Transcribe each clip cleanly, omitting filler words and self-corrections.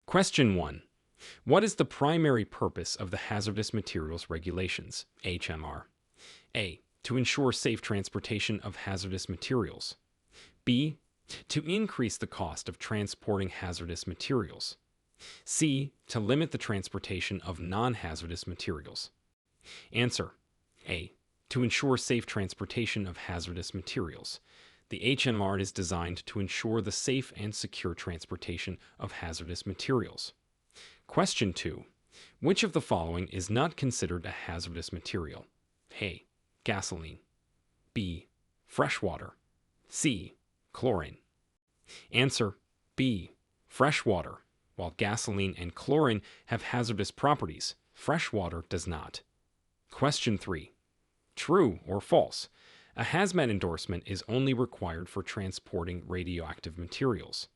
Question 1. What is the primary purpose of the Hazardous Materials Regulations, HMR? A. To ensure safe transportation of hazardous materials. B. To increase the cost of transporting hazardous materials. C. To limit the transportation of non-hazardous materials. Answer. A. To ensure safe transportation of hazardous materials. The HMR is designed to ensure the safe and secure transportation of hazardous materials. Question 2. Which of the following is not considered a hazardous material? A. Gasoline. B. Fresh water. C. Chlorine. Answer. B. Fresh water. While gasoline and chlorine have hazardous properties, fresh water does not. Question 3. True or false? A hazmat endorsement is only required for transporting radioactive materials.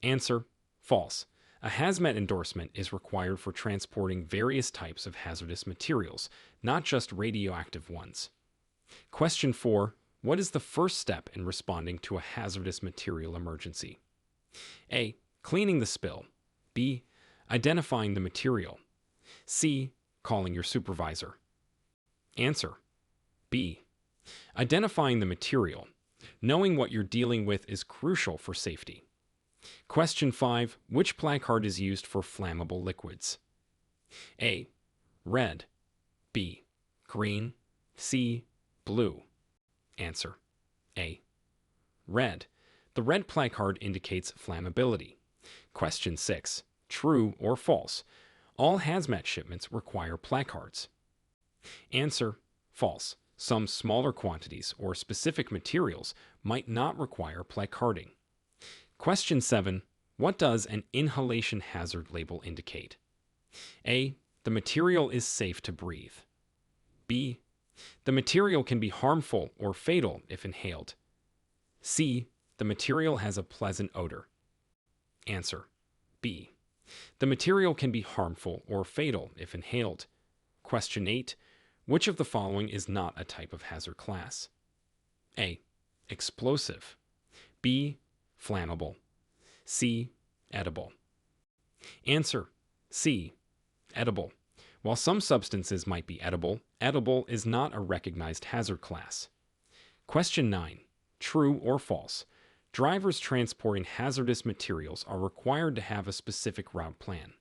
Answer. False. A hazmat endorsement is required for transporting various types of hazardous materials, not just radioactive ones. Question 4. What is the first step in responding to a hazardous material emergency? A. Cleaning the spill. B. Identifying the material. C. Calling your supervisor. Answer. B. Identifying the material. Knowing what you're dealing with is crucial for safety. Question 5. Which placard is used for flammable liquids? A. Red. B. Green. C. Blue. Answer. A. Red. The red placard indicates flammability. Question 6. True or false? All hazmat shipments require placards. Answer. False. Some smaller quantities or specific materials might not require placarding. Question 7. What does an inhalation hazard label indicate? A. The material is safe to breathe. B. The material can be harmful or fatal if inhaled. C. The material has a pleasant odor. Answer. B. The material can be harmful or fatal if inhaled. Question 8. Which of the following is not a type of hazard class? A. Explosive. B. Flammable. C. Edible. Answer. C. Edible. While some substances might be edible, edible is not a recognized hazard class. Question 9. True or false? Drivers transporting hazardous materials are required to have a specific route plan.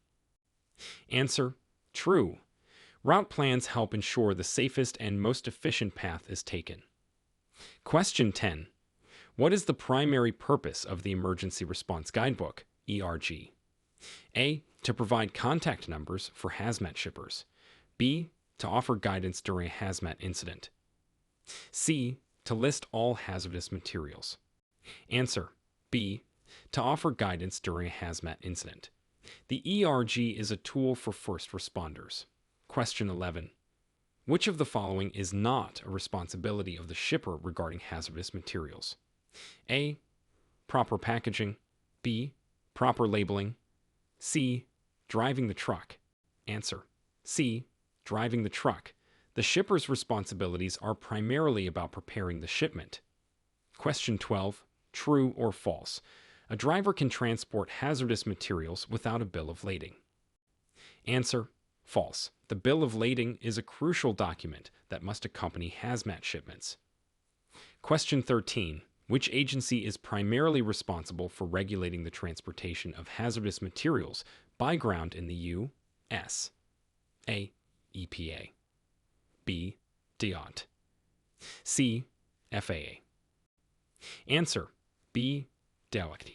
Answer. True. Route plans help ensure the safest and most efficient path is taken. Question 10. What is the primary purpose of the Emergency Response Guidebook, ERG? A. To provide contact numbers for hazmat shippers. B. To offer guidance during a hazmat incident. C. To list all hazardous materials. Answer. B. To offer guidance during a hazmat incident. The ERG is a tool for first responders. Question 11. Which of the following is not a responsibility of the shipper regarding hazardous materials? A. Proper packaging. B. Proper labeling. C. Driving the truck. Answer. C. Driving the truck. The shipper's responsibilities are primarily about preparing the shipment. Question 12. True or false? A driver can transport hazardous materials without a bill of lading. Answer. False. The bill of lading is a crucial document that must accompany hazmat shipments. Question 13. Which agency is primarily responsible for regulating the transportation of hazardous materials by ground in the U.S.? A. EPA. B. DOT. C. FAA. Answer. B. DOT.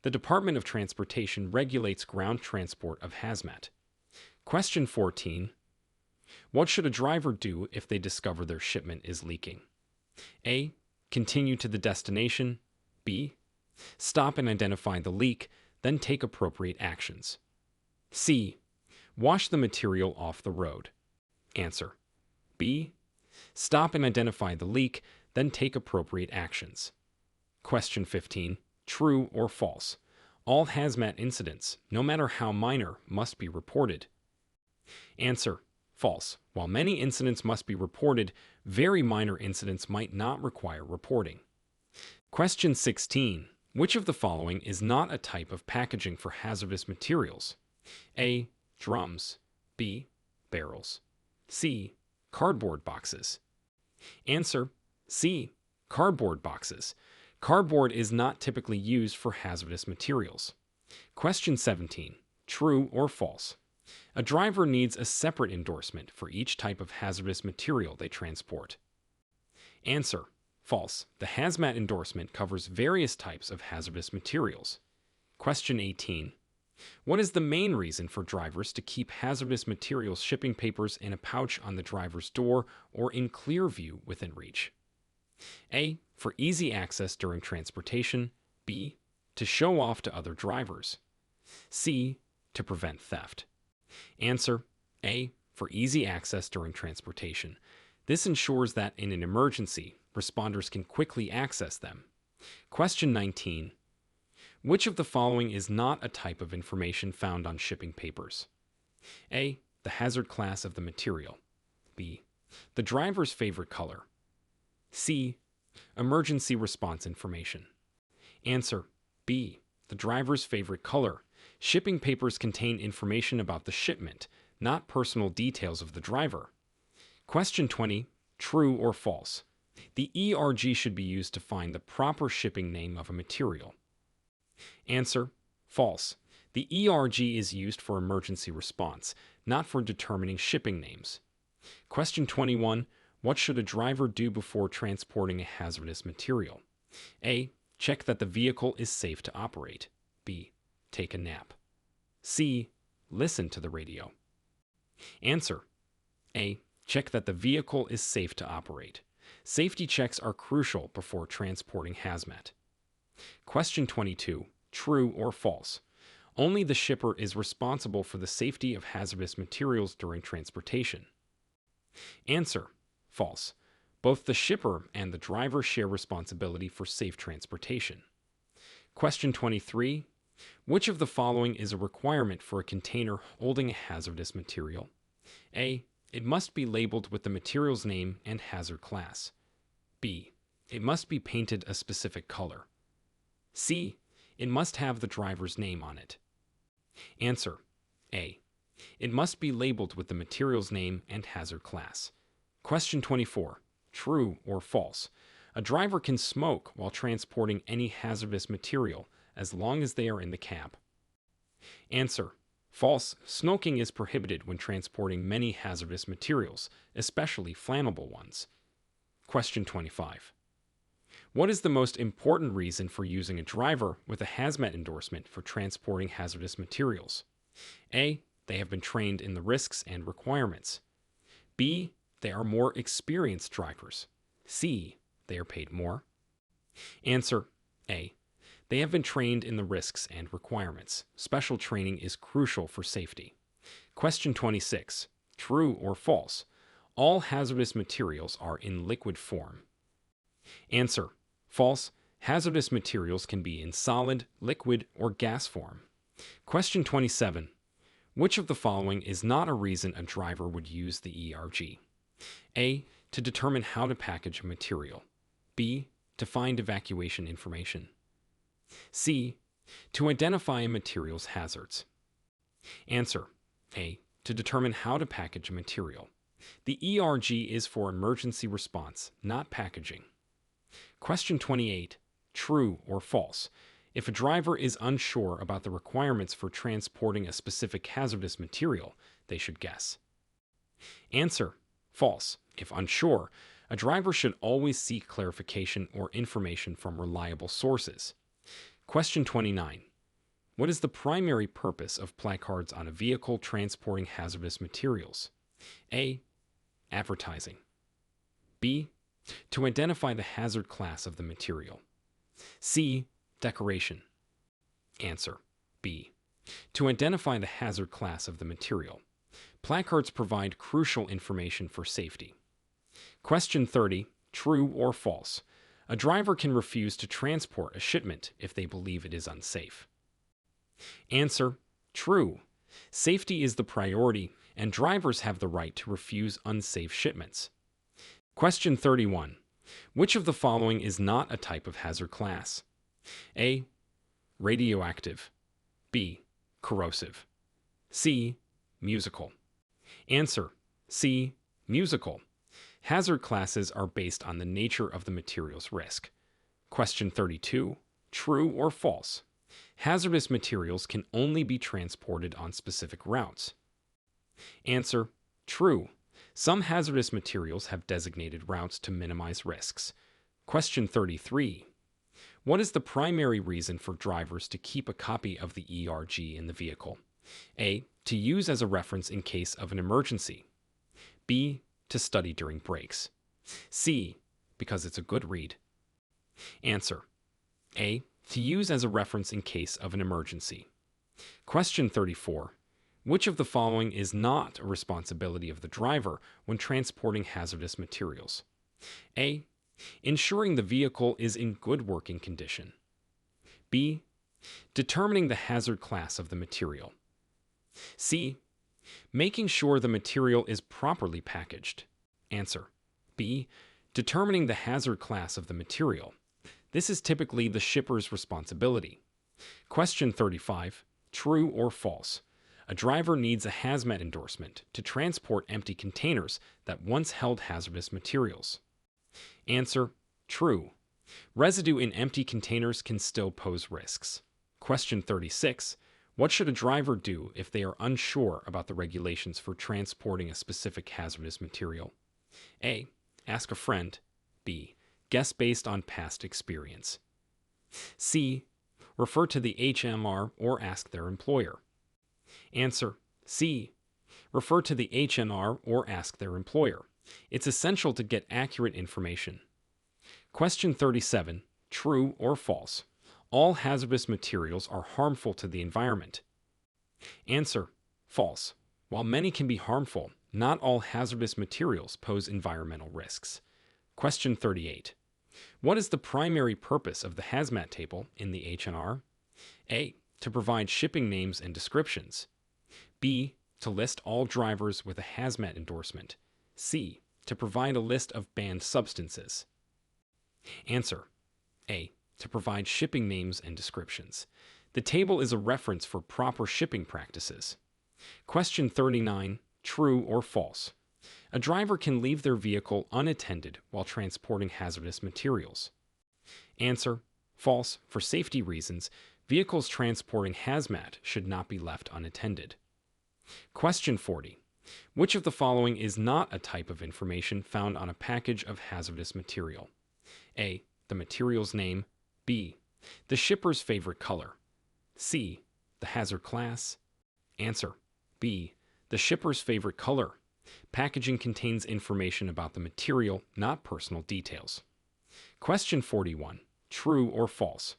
The Department of Transportation regulates ground transport of hazmat. Question 14. What should a driver do if they discover their shipment is leaking? A. Continue to the destination. B. Stop and identify the leak, then take appropriate actions. C. Wash the material off the road. Answer. B. Stop and identify the leak, then take appropriate actions. Question 15. True or false? All hazmat incidents, no matter how minor, must be reported. Answer. False. While many incidents must be reported, very minor incidents might not require reporting. Question 16. Which of the following is not a type of packaging for hazardous materials? A. Drums. B. Barrels. C. Cardboard boxes. Answer: C. Cardboard boxes. Cardboard is not typically used for hazardous materials. Question 17. True or false? A driver needs a separate endorsement for each type of hazardous material they transport. Answer: false. The hazmat endorsement covers various types of hazardous materials. Question 18. What is the main reason for drivers to keep hazardous materials shipping papers in a pouch on the driver's door or in clear view within reach? A. For easy access during transportation. B. To show off to other drivers. C. To prevent theft. Answer: A. For easy access during transportation. This ensures that in an emergency, responders can quickly access them. Question 19. Which of the following is not a type of information found on shipping papers? A. The hazard class of the material. B. The driver's favorite color. C. Emergency response information. Answer: B. The driver's favorite color. Shipping papers contain information about the shipment, not personal details of the driver. Question 20. True or false? The ERG should be used to find the proper shipping name of a material. Answer: false. The ERG is used for emergency response, not for determining shipping names. Question 21. What should a driver do before transporting a hazardous material? A. Check that the vehicle is safe to operate. B. Take a nap. C. Listen to the radio. Answer: A. Check that the vehicle is safe to operate. Safety checks are crucial before transporting hazmat. Question 22. True or false? Only the shipper is responsible for the safety of hazardous materials during transportation. Answer: false. Both the shipper and the driver share responsibility for safe transportation. Question 23. Which of the following is a requirement for a container holding a hazardous material? A. It must be labeled with the material's name and hazard class. B. It must be painted a specific color. C. It must have the driver's name on it. Answer: A. It must be labeled with the material's name and hazard class. Question 24. True or false? A driver can smoke while transporting any hazardous material as long as they are in the cab. Answer: false. Smoking is prohibited when transporting many hazardous materials, especially flammable ones. Question 25. What is the most important reason for using a driver with a hazmat endorsement for transporting hazardous materials? A. They have been trained in the risks and requirements. B. They are more experienced drivers. C. They are paid more. Answer: A. They have been trained in the risks and requirements. Special training is crucial for safety. Question 26. True or false? All hazardous materials are in liquid form. Answer: false. Hazardous materials can be in solid, liquid, or gas form. Question 27. Which of the following is not a reason a driver would use the ERG? A. To determine how to package a material. B. To find evacuation information. C. To identify a material's hazards. Answer: A. To determine how to package a material. The ERG is for emergency response, not packaging. Question 28. True or false? If a driver is unsure about the requirements for transporting a specific hazardous material, they should guess. Answer: false. If unsure, a driver should always seek clarification or information from reliable sources. Question 29. What is the primary purpose of placards on a vehicle transporting hazardous materials? A. Advertising. B. To identify the hazard class of the material. C. Decoration. Answer: B. To identify the hazard class of the material. Placards provide crucial information for safety. Question 30. True or false? A driver can refuse to transport a shipment if they believe it is unsafe. Answer: true. Safety is the priority, and drivers have the right to refuse unsafe shipments. Question 31. Which of the following is not a type of hazard class? A. Radioactive. B. Corrosive. C. Musical. Answer: C. Musical. Hazard classes are based on the nature of the material's risk. Question 32. True or false? Hazardous materials can only be transported on specific routes. Answer: true. Some hazardous materials have designated routes to minimize risks. Question 33. What is the primary reason for drivers to keep a copy of the ERG in the vehicle? A. To use as a reference in case of an emergency. B. To study during breaks. C. Because it's a good read. Answer: A. To use as a reference in case of an emergency. Question 34. Which of the following is not a responsibility of the driver when transporting hazardous materials? A. Ensuring the vehicle is in good working condition. B. Determining the hazard class of the material. C. Making sure the material is properly packaged. Answer: B. Determining the hazard class of the material. This is typically the shipper's responsibility. Question 35. True or false? A driver needs a hazmat endorsement to transport empty containers that once held hazardous materials. Answer: true. Residue in empty containers can still pose risks. Question 36. What should a driver do if they are unsure about the regulations for transporting a specific hazardous material? A. Ask a friend. B. Guess based on past experience. C. Refer to the HMR or ask their employer. Answer: C. Refer to the HMR or ask their employer. It's essential to get accurate information. Question 37. True or false? All hazardous materials are harmful to the environment. Answer: false. While many can be harmful, not all hazardous materials pose environmental risks. Question 38. What is the primary purpose of the hazmat table in the H&R? A. To provide shipping names and descriptions. B. To list all drivers with a hazmat endorsement. C. To provide a list of banned substances. Answer: A. To provide shipping names and descriptions. The table is a reference for proper shipping practices. Question 39. True or false? A driver can leave their vehicle unattended while transporting hazardous materials. Answer: false. For safety reasons, vehicles transporting hazmat should not be left unattended. Question 40. Which of the following is not a type of information found on a package of hazardous material? A. The material's name. B. The shipper's favorite color. C. The hazard class. Answer: B. The shipper's favorite color. Packaging contains information about the material, not personal details. Question 41. True or false?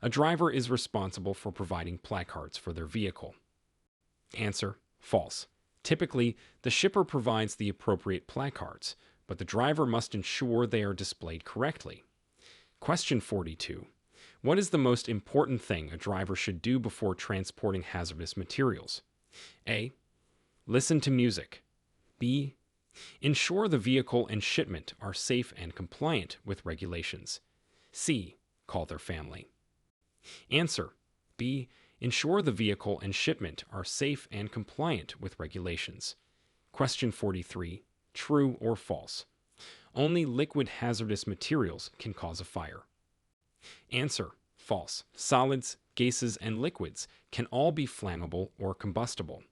A driver is responsible for providing placards for their vehicle. Answer: false. Typically, the shipper provides the appropriate placards, but the driver must ensure they are displayed correctly. Question 42. What is the most important thing a driver should do before transporting hazardous materials? A. Listen to music. B. Ensure the vehicle and shipment are safe and compliant with regulations. C. Call their family. Answer: B. Ensure the vehicle and shipment are safe and compliant with regulations. Question 43. True or false? Only liquid hazardous materials can cause a fire. Answer: false. Solids, gases, and liquids can all be flammable or combustible.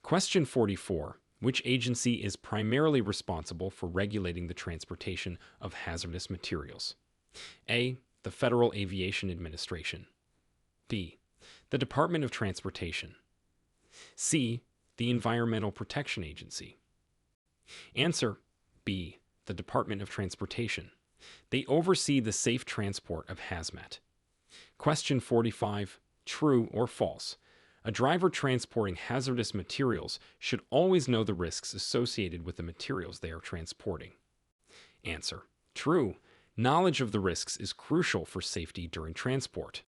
Question 44. Which agency is primarily responsible for regulating the transportation of hazardous materials? A. The Federal Aviation Administration. B. The Department of Transportation. C. The Environmental Protection Agency. Answer: B. The Department of Transportation. They oversee the safe transport of hazmat. Question 45. True or false? A driver transporting hazardous materials should always know the risks associated with the materials they are transporting. Answer: true. Knowledge of the risks is crucial for safety during transport.